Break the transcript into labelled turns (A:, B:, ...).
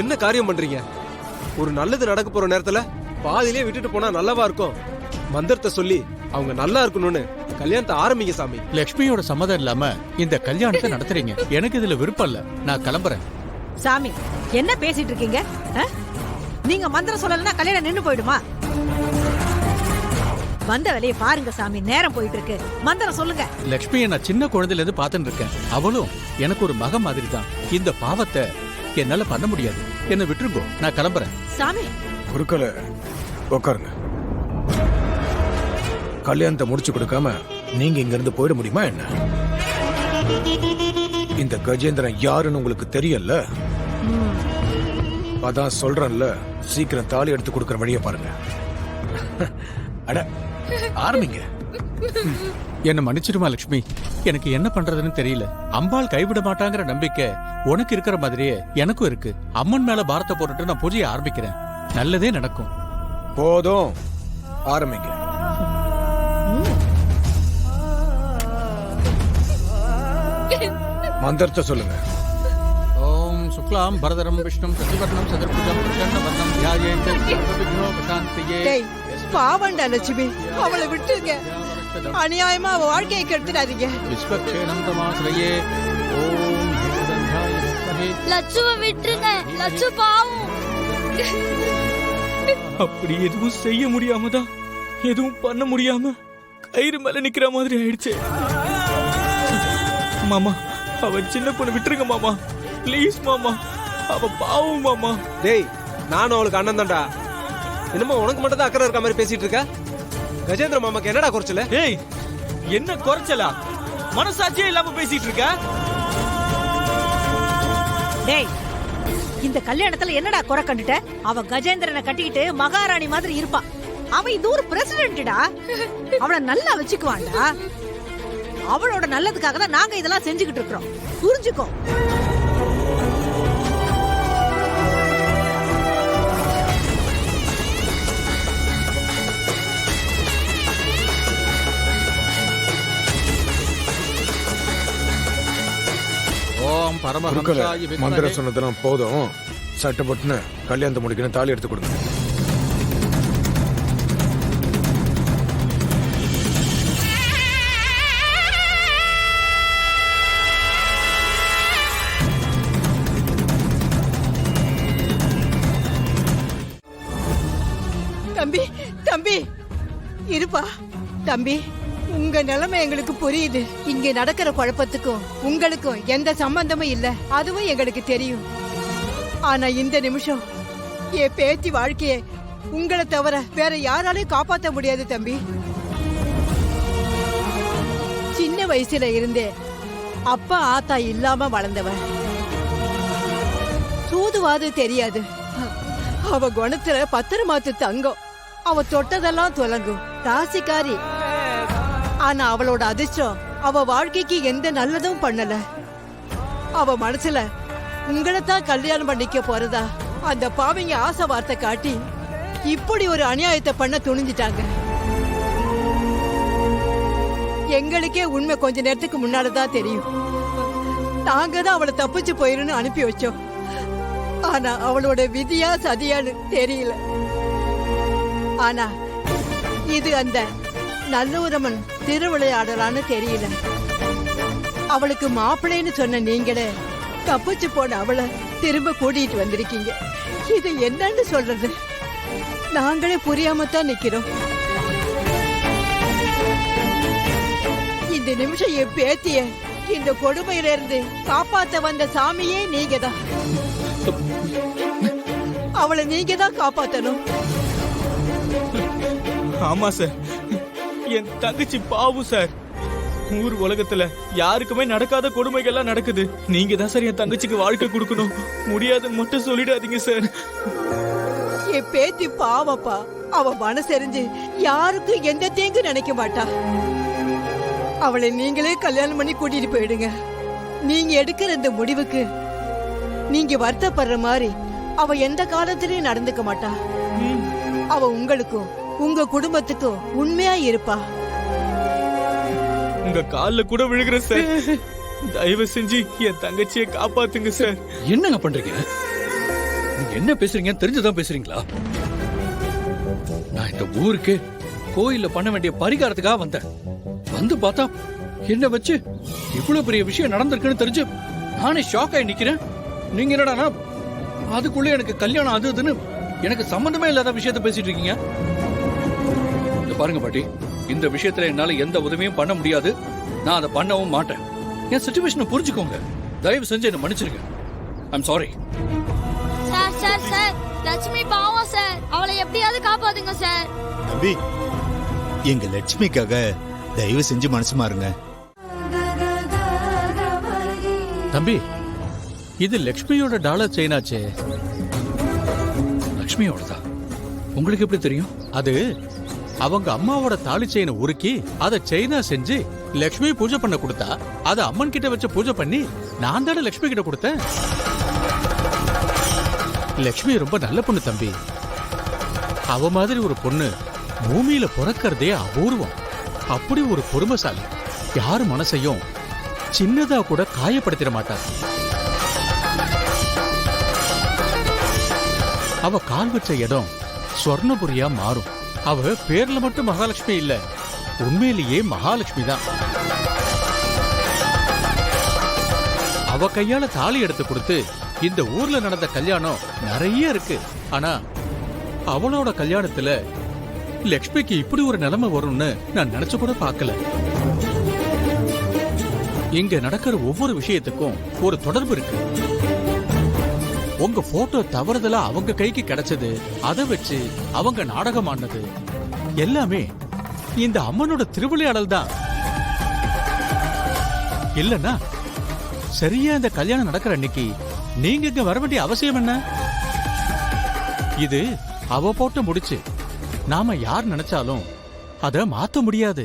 A: என்ன காரியம் பண்றீங்க? ஒரு நல்லது நடக்க போற நேரத்துல பாதியிலே விட்டுட்டு போனா நல்லவா இருக்கும். மந்திரத்தை சொல்லி அவங்க நல்லா இருக்கணும்னு கல்யாணத்தை ஆரம்பிங்க சாமி.
B: லட்சுமியோட சம்மதம் இல்லாம இந்த கல்யாணத்தை நடத்துறீங்க. எனக்கு இதுல விருப்பம் இல்ல. நான் கிளம்புறேன்.
C: சாமி என்ன பேசிட்டு இருக்கீங்க? நீங்க மந்திரம் சொல்லலன்னா கல்யாணம் நின்னு போயிடுமா? வந்த வேலையை பாருங்க சாமி, நேரம் போயிட்டு இருக்கு. மந்திரம் சொல்லுங்க.
B: லட்சுமியை நான் சின்ன குழந்தையில இருந்து பாத்துட்டு இருக்கேன். அவளும் எனக்கு ஒரு மக மாதிரி தான். இந்த பாவத்தை என்னால பண்ண முடியாது. என்ன விட்டுருங்கோ, நான் கிளம்புறேன்.
C: சாமி
D: குருக்கள உட்காருங்க. கல்யாணத்தை முடிச்சு கொடுக்காம நீங்க இங்க இருந்து போயிட முடியுமா என்ன? இந்த கஜேந்திரன் யாருன்னு உங்களுக்கு தெரியல. அதான் சொல்றேன்ல, சீக்கிரம் தாலி எடுத்து கொடுக்கற வழியை பாருங்க. அட ஆரம்பிங்க.
B: என்ன மன்னிச்சிடுமா லட்சுமி, எனக்கு என்ன பண்றதுன்னு தெரியல. அம்பாள் கைவிட மாட்டாங்கிற நம்பிக்கை உனக்கு இருக்கிற மாதிரியே எனக்கும் இருக்கு. அம்மன் மேல பாரத்தை போட்டுட்டு நான் பூஜையை ஆரம்பிக்கிறேன். நல்லதே நடக்கும்.
D: போதும், ஆரம்பிங்க. மந்திரத்தை சொல்லுங்க.
B: ஓம் சுக்லாம் பரதரம் விஷ்ணும் சசிவர்ணம் சதுர்புஜம் பிரசன்னவர்ணம் த்யாயேத் சர்வவிக்னோபசாந்தியே.
C: பாவண்டா லட்சுமி, அவளை விட்டுருங்க. அநியாயமா அவ வாழ்க்கையை கெடுத்துடாதீங்க.
B: விஸ்வக்ஷேனம் தமாஸ்ரயே. ஓம் ஹேதந்தாய வித்மஹே.
E: லட்சுவ விட்டுருங்க. லட்சு பாவம்.
F: அப்படி எதுவும் செய்ய முடியாம தான், எதுவும் பண்ண முடியாம கயிறு மேல நிக்கிற மாதிரி ஆயிடுச்சு. மாமா, அவ சின்ன பொண்ணு விட்டுருங்க மாமா, ப்ளீஸ் மாமா. அவ பாவம் மாமா.
A: டேய், நானும் அவளுக்கு அண்ணன் தான்டா. என்னமோ உனக்கு மட்டும் தான் அக்கறை இருக்க மாதிரி பேசிட்டு இருக்க. கஜேந்திர மாமாக்கு என்னடா குறைச்சல?
F: ஏய், என்ன குறைச்சலா? மனசாட்சியே இல்லாம பேசிட்டு இருக்க.
C: டேய், இந்த கல்யாணத்துல என்னடா குறை கண்டுட்ட? அவ கஜேந்திரனை கட்டிக்கிட்டு மகாராணி மாதிரி இருப்பான். அவன் இது ஒரு பிரசிடென்ட்டா. அவளை நல்லா வச்சுக்குவான்டா. அவளோட நல்லதுக்காக தான் நாங்க இதெல்லாம் செஞ்சுக்கிட்டு இருக்கிறோம். புரிஞ்சுக்கோ.
B: ஓம் பரமஹம்சாய வித்மஹே.
D: மந்திரம் சொன்னதெல்லாம் போதும். சட்டப்பட்டுன்னு கல்யாணத்தை முடிக்கணும். தாலி எடுத்து கொடுங்க.
C: தம்பி தம்பி இருப்பா. தம்பி, உங்க நிலைமை எங்களுக்கு புரியுது. இங்க நடக்கிற குழப்பத்துக்கும் உங்களுக்கும் எந்த சம்பந்தமும் இல்ல, அதுவும் எங்களுக்கு தெரியும். ஆனா இந்த நிமிஷம் என் பேத்தி வாழ்க்கைய உங்களை தவிர வேற யாராலையும் காப்பாற்ற முடியாது தம்பி. சின்ன வயசுல இருந்தே அப்பா ஆத்தா இல்லாம வளர்ந்தவ. சூதுவாது தெரியாது. அவ குணத்துல பத்திரமாத்து தங்கம். அவ தொட்டதெல்லாம் துலங்கும். ராசிக்காரி. ஆனா அவளோட அதிர்ஷ்டம் அவ வாழ்க்கைக்கு எந்த நல்லதும் பண்ணல. அவ மனசுல உங்களைத்தான் கல்யாணம் பண்ணிக்க போறதா அந்த பாவிங்க ஆசை வார்த்தை காட்டி இப்படி ஒரு அநியாயத்தை பண்ண துணிஞ்சிட்டாங்க. எங்களுக்கே உண்மை கொஞ்ச நேரத்துக்கு முன்னாலதான் தெரியும். நாங்க தான் அவளை தப்பிச்சு போயிருன்னு அனுப்பி வச்சோம். ஆனா அவளோட விதியா சதியான்னு தெரியல. ஆனா இது அந்த நல்லூரம்மன் திருவிளையாடலான்னு தெரியல. அவளுக்கு மாப்பிள்ளைன்னு சொன்ன நீங்களே தப்பிச்சு போன அவளை திரும்ப கூட்டிட்டு வந்திருக்கீங்க. இது என்னன்னு சொல்றது? நாங்களே புரியாமத்தான் நிக்கிறோம். இந்த நிமிஷம் என் பேத்திய இந்த கொடுமையில இருந்து காப்பாத்த வந்த சாமியே நீங்கதான். அவளை நீங்க தான் காப்பாத்தணும்.
F: ஆமா சார், என் தங்கச்சி பாவம் சார். ஊர் உலகத்துல யாருக்குமே நடக்காத கொடுமைகள்லாம் நடக்குது. நீங்க தான் சார் என் தங்கச்சிக்கு வாழ்க்கை கொடுக்கணும். முடியாதுன்னு மட்டும் சொல்லிடாதீங்க சார்.
C: என் பேத்தி பாவப்பா. அவ மனசெறிஞ்சு யாருக்கும் எந்த தேங்கு நினைக்க மாட்டா. அவளை நீங்களே கல்யாணம் பண்ணி கூட்டிட்டு போயிடுங்க. நீங்க எடுக்கிற இந்த முடிவுக்கு நீங்க வருத்தப்படுற மாதிரி அவ எந்த காலத்திலயும் நடந்துக்க மாட்டா. அவ உங்களுக்கும் உங்க குடும்பத்துக்கும் உண்மையா இருப்பா.
F: உங்க கால்ல கூட விழுகிற சார். தயவு செஞ்சு என் தங்கச்சியை காப்பாத்துங்க சார்.
G: என்னங்க பண்றீங்க?
B: நீங்க என்ன பேசுறீங்கன்னு தெரிஞ்சுதான் பேசுறீங்களா? நான் இந்த ஊருக்கு கோயில்ல பண்ண வேண்டிய பரிகாரத்துக்காக வந்தேன். வந்து பார்த்தா என்ன வச்சு இவ்வளவு பெரிய விஷயம் நடந்திருக்குன்னு தெரிஞ்சு நானே ஷாக் ஆகி நிக்கிறேன். நீங்க என்னடானா அதுக்குள்ள எனக்கு கல்யாணம் அது இதுன்னு எனக்கு சம்பந்தமே இல்லாத விஷயத்த பேசிட்டு இருக்கீங்க. இந்த பாருங்க பாட்டி, இந்த விஷயத்துல என்னால எந்த உதவியும் பண்ண முடியாது. நான் அதை பண்ணவும் மாட்டேன். என் சிச்சுவேஷனை புரிஞ்சுக்கோங்க. தயவு செஞ்சு என்ன மன்னிச்சிருங்க. I'm sorry.
E: Sir sir sir Lakshmi பாவம் சார், அவளை எப்படியாவது காப்பாத்துங்க சார்.
G: தம்பி, எங்க லட்சுமிக்காக தயவு செஞ்சு மனசு மாறுங்க.
B: தம்பி, இது லக்ஷ்மியோட டாலர் செயினாச்சே. லக்ஷ்மியோடதா? உங்களுக்கு எப்படி தெரியும்? அது அவங்க அம்மாவோட தாலி செயினை உருக்கி அதை செயினா செஞ்சு லக்ஷ்மி பூஜை பண்ண கொடுத்தா, அதை அம்மன் கிட்ட வச்சு பூஜை பண்ணி நான் தானே லக்ஷ்மி கிட்ட கொடுத்தேன். லக்ஷ்மி ரொம்ப நல்ல பொண்ணு தம்பி. அவ மாதிரி ஒரு பொண்ணு பூமியில பிறக்கிறதே அபூர்வம். அப்படி ஒரு பொறுமைசாலி. யாரு மனசையும் சின்னதா கூட காயப்படுத்திட மாட்டார். அவ கால் வச்ச இடம் ஸ்வர்ணபுரியா மாறும். அவ பேர்ல மட்டும் மகாலட்சுமி இல்ல, உண்மையிலேயே மகாலட்சுமி தான். அவ கையால தாலி எடுத்து கொடுத்து இந்த ஊர்ல நடந்த கல்யாணம் நிறைய இருக்கு. ஆனா அவளோட கல்யாணத்துல லக்ஷ்மிக்கு இப்படி ஒரு நிலைமை வரும்னு நான் நினைச்சு கூட பார்க்கல. இங்க நடக்கிற ஒவ்வொரு விஷயத்துக்கும் ஒரு தொடர்பு இருக்கு. உங்க போட்டோ தவறுதலா அவங்க கைக்கு கிடைச்சது, அதை வச்சு அவங்க நாடகம் ஆனது எல்லாமே இந்த அம்மனோட திருவிளையாடல் தான். இல்லன்னா சரியா இந்த கல்யாணம் நடக்கிற அன்னைக்கு நீங்க இங்க வர வேண்டிய அவசியம் என்ன? இது அவ போட்ட முடிச்சு. நாம யார் நினைச்சாலும் அத மாத்த முடியாது.